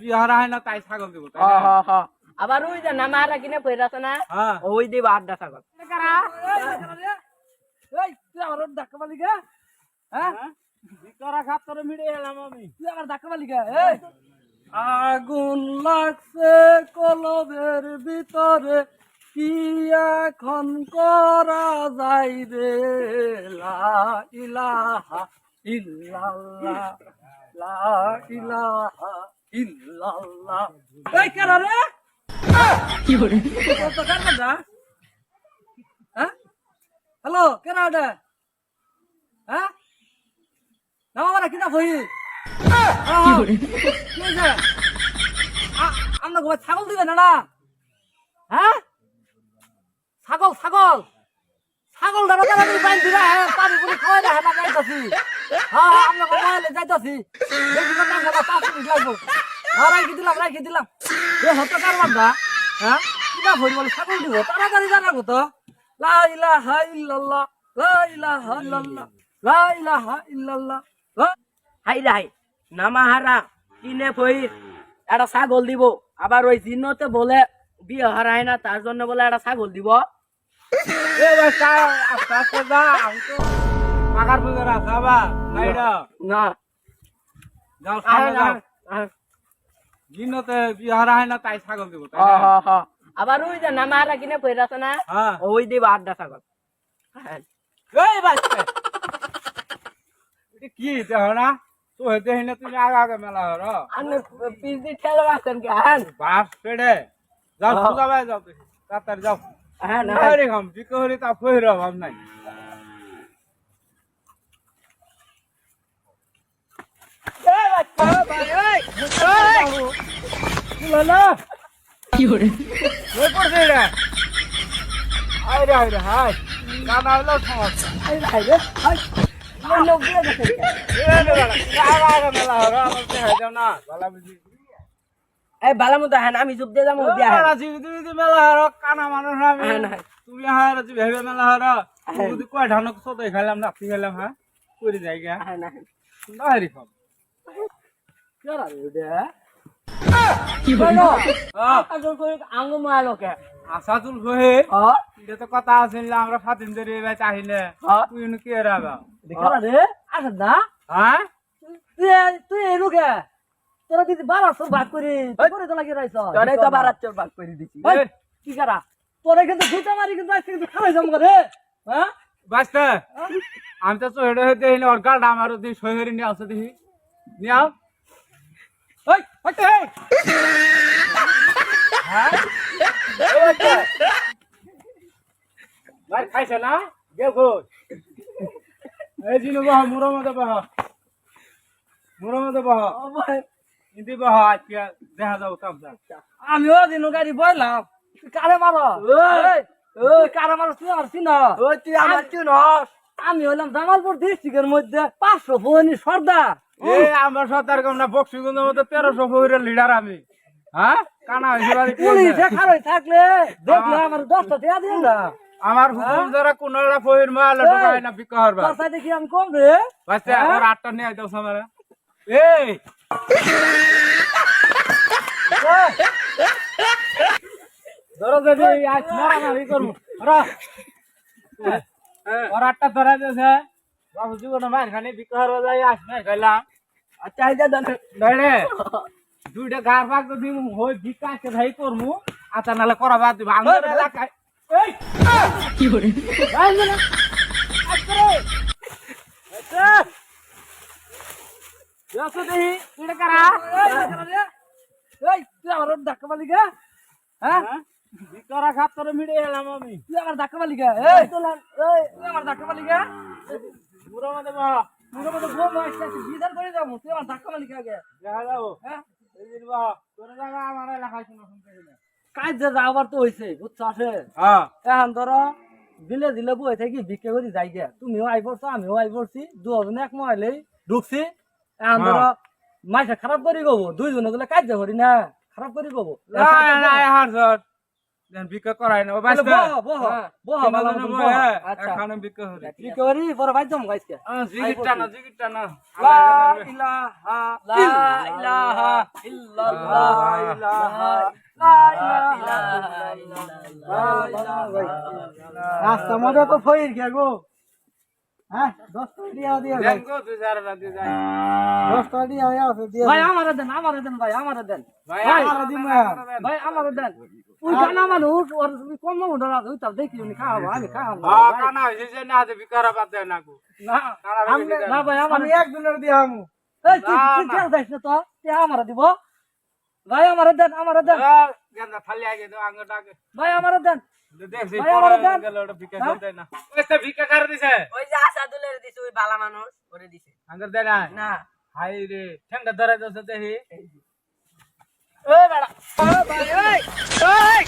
বিহারা হয় না তাই ছাগল দিব তাই হ্যাঁ না? হ্যাঁ হ্যাঁ আবার ওই যে নামারা কিনে কইরা আছে না হ্যাঁ। ওই দিব আড্ডা ছাগল এই তুই আমার ধাক্কা মারলি কে? হ্যাঁ বিকরা খাত করে মিড়ে এলাম আমি। তুই আমার ধাক্কা মারলি কে? এই আগুন লাগছে কলবের ভিতরে কি এখন করা যায় রে লা ইলাহা ইল্লাল্লাহ লা ইলাহা ইল্লাল্লাহ। এই কারা রে? কি করে তো কারা না? হ্যাঁ হ্যালো কেন ওটা? হ্যাঁ না আমরা কিনা হই আমরা ঘরে ছাগল দিবে না না? হ্যাঁ ছাগল ছাগল ছাগল ধরা ধরা পানি দিবে হ্যাঁ পানি পুরি খাওয়াই না হ্যাঁ যাইতাছি হ্যাঁ আমরা ঘরে যাইতাছি বেশি কথা কথা 5 মিনিট লাগবো হ্যাঁ রাখি দিলাম এ হতো কারবার দা হ্যাঁ কিনা হই বলে ছাগল দিব তাড়াতাড়ি জানাবো তো লা ইলাহা ইল্লাল্লাহ লা ইলাহা ইল্লাল্লাহ লা ইলাহা ইল্লাল্লাহ হাই রাই নামাহারা কিনে কই একটা ছাগল দিব আবার ওই চিহ্নতে বলে বিয়ে হারায় না তার জন্য বলে একটা ছাগল দিব এ ভাই আস্তে আস্তে যা আমি তো পাকার পুজোর আছে আবার গাইডা না যাও সামনে যাও দিনতে বিহারা হয় না তাই ছাগল দিব তাই হ্যাঁ না? হ্যাঁ হ্যাঁ আবার ওই যে নামাহারা কিনে কই আছে না হ্যাঁ। ওই দিব আড্ডা ছাগল এই বাচ্চা এটা কি দেহ না তো হেতে হেনে তুমি আগে আগে মেলা হর আনে পিজি ঠেলা আছেন কেন বাস পেড়ে যাও পূজা ভাই যাও তুমি তাড়াতাড়ি যাও হ্যাঁ না আরে হাম বিকহরি তা ফইরা ভাব নাই এই বাচ্চা ভাই এই না কি করে ওই পড়ছে রে আরে হাই না না হলো সমস্যা এই ভাই রে হাই লোক দিয়ে গেছে মেলা হর আমার তে হাই যাও না বালা বুঝি এই বালা মতো হ্যাঁ আমি চুপ দিয়ে যাবো দিয়া মেলা হর কানা মানুষ আমি হ্যাঁ না তুমি হার ভেবে মেলা হর যদি কয় ধান সদাই খাইলাম না আপনি খাইলাম হ্যাঁ করে যাই গা হ্যাঁ না নাহরি খাব কেরা রে দে কি বলো আজল কই আঙ্গ মালোকে আসাদুল কহে হ্যাঁ এটা তো কথা আছে আমরা ফাতিন ধরে এবার চাহিলে তুই এনে কি রাবা কেরা রে আসে না হ্যাঁ তুই এনুকে তোরা দিদি 1200 ভাগ করে করে তো লাগি রাইছ তোরে তো 1200 ভাগ করে দিছি কি করা তোরা কিন্তু দুটা মারি কিন্তু আজকে কিন্তু খাওয়াই যাম রে হ্যাঁ বাস্তা আমি তো চহেড়ে হইতে হইলে ওর গালটা আমার দি সহেরি নিয়ে আসে দেখি নিয়ে আও ওই হইতে হ্যাঁ ভাই খাইছে না গে কই এই জিনু বাহ মুরো মধ্যে বাহ ইন্দি বাহ আজকে দেখা যাও তামসা আমিও দিনু গাড়ি বইলাম তুই কারে মারো এই ওই কারে মারো তুই আর চিন ওই তুই আমার চিনস আমি হইলাম জামালপুর ডিস্ট্রিক্টের মধ্যে 500 ফোনি সর্দার এ আমার সরকার কমনা বক্সিগঞ্জের মধ্যে 1300 ফহিরের লিডার আমি হ্যাঁ কানা হইছে পুলিশ খারাই থাকলে দেখলে আমার 10টা টাকা দিয়ে না আমার হুকুম যারা কোনরা ফহির মাল ঢুকায় না বিকহর বা কথা দেখি আমি কম রে বাস্তা আর 8টা নিয়ে আইতাও সামারে এই ধরো যদি আজ মারামারি করব রা আর 8টা ধরা দিয়েছে বাবু জীবনে মার খানি বিকহর যাই আজ মার খাইলাম আচ্ছা আইজা দন নইরে দুইটা গার ভাগ যদি হই বিকাশে ভাই করমু আচ্ছা নালে করা বাদ দিব আমার এলাকায় এই কি করে ভাই না আচ্ছা আচ্ছা যাসো দেহি তুই কারা এই তুই আমার ধাক্কা মারলি কে? হ্যাঁ বিকরা খাত করে মিড়ে এলাম আমি তুই আমার ধাক্কা মারলি কে? এই তুই আমার ধাক্কা মারলি কে? পুরো মধ্যে বা মুখে মধ্যে ঘুম আসছে বিধান করে যাবো তুই আমার ধাক্কা মারলি কে আগে? দেখা যাও হ্যাঁ এই দিন বা তোর জায়গা আমার এলাকায় শোনা শুনতে গেলে কাজ যে যাবার তো হয়েছে বুঝছো আসে হ্যাঁ এখন ধরো দিলে দিলে বই থাকি ভিক্ষে করে যাই গে তুমিও আই পড়ছো আমিও আই পড়ছি দুজনে এক মহিলাই ঢুকছি এখন ধরো মাইসে খারাপ করি গবো দুইজনে গেলে কাজ করি না খারাপ করি গবো না না হার দেন ভিক্ষা করাই না ও তাহলে বাস্তা বহ হ্যাঁ। ভালো মতন বহ। আচ্ছা এখন ভিক্ষা করি কি করি পরে ভাই জম গাইছে জিগিরটা না লা ইলাহা লা ইলাহা ইল্লাল্লাহ লা রাস্তা মধ্যে তো ফইর গে গো হ্যাঁ 10 টাকা দিয়া দিয়া দেন গো 2-4 রাতে যাই 10 টাকা দিয়া আছে দিয়া ভাই আমারে দেন ভাই আমারে দেন ভাই আমারে দিমু ভাই আমারে দেন ওই জানা মানুষ ওর তুমি কম মুন্ডা রাখ ওই তার দেখি উনি খাওয়াবো আমি খাওয়াবো হ্যাঁ কানা হইছে যে না দে ভিক্ষারা পাতে না গো না না ভাই আমি একজনের দিয়ামু এই তুই কেন যাইছ না তো তুই আমারে দিব ভাই আমারে দেন গেন্দা খালি আগে তো আঙ্গটাকে ভাই আমারে দেন দেখছি ভাই, আমারে দেন। গেল ওটা ভিক্ষা করতে না ওইটা ভিক্ষা করে দিছে ওই যে আসাদুলের দিছে ওই বালা মানুষ করে দিছে আঙ্গর দেয় না না হাই রে ঠেঙ্গা ধরে দছে দেখি ওই বেড়া ওই ভাই ওই